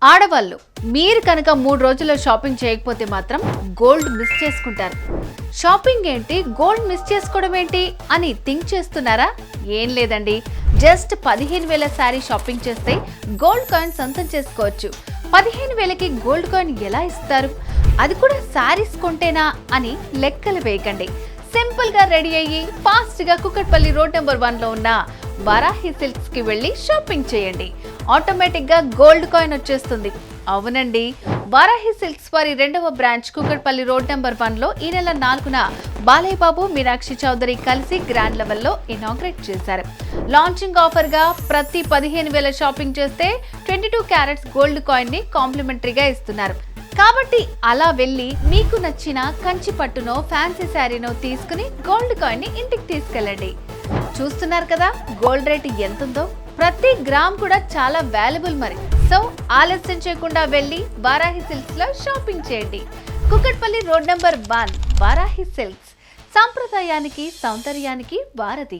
ఆడవాళ్ళు మీరు కనుక 3 రోజుల్లో షాపింగ్ చేయకపోతే మాత్రం గోల్డ్ మిస్ చేసుకుంటారు. షాపింగ్ ఏంటి, గోల్డ్ మిస్ చేసుకోవడం ఏంటి అని థింక్ చేస్తున్నారా? ఏం లేదండి, జస్ట్ 15,000 శారీ షాపింగ్ చేస్తే గోల్డ్ కాయిన్ సొంతం చేసుకోవచ్చు. 15,000కి గోల్డ్ కాయిన్ ఎలా ఇస్తారు, అది కూడా శారీస్ కొంటేనా అని లెక్కలు వేయకండి. సింపుల్ గా రెడీ అయ్యి ఫాస్ట్ గా కుకట్పల్లి రోడ్ నెంబర్ 1 లో ఉన్న వారాహి సిల్క్స్ కి వెళ్ళి షాపింగ్ చేయండి. ఆటోమేటిక్ గా గోల్డ్ కాయిన్ వచ్చేస్తుంది. అవునండి, వారాహి సిల్క్స్ వారి 2వ బ్రాంచ్ కుకట్పల్లి రోడ్ నెంబర్ 1 లో ఈ నెల 4న బాలయ్య బాబు, మీనాక్షి చౌదరి కలిసి గ్రాండ్ లెవెల్లో ఇనాగ్రేట్ చేశారు. లాంచింగ్ ఆఫర్ గా ప్రతి 15,000 షాపింగ్ చేస్తే 22 క్యారెట్స్ గోల్డ్ కాయిన్ ని కాంప్లిమెంటరీగా ఇస్తున్నారు. కాబట్టి అలా వెళ్ళి మీకు నచ్చిన కంచి పట్టునో ఫ్యాన్సీ శారీనో తీసుకుని గోల్డ్ కాయిన్ ని ఇంటికి తీసుకెళ్ళండి. చూస్తున్నారు కదా గోల్డ్ రేట్ ఎంతుందో. ప్రతి గ్రామ్ కూడా చాలా వాల్యుబుల్ మరి. సో ఆలస్యం చేయకుండా వెళ్ళి వారాహి సిల్క్స్ లో షాపింగ్ చేయండి. Kukatpally road number 1 Varahi silks, సాంప్రదాయానికి సౌందర్యానికి వారధి.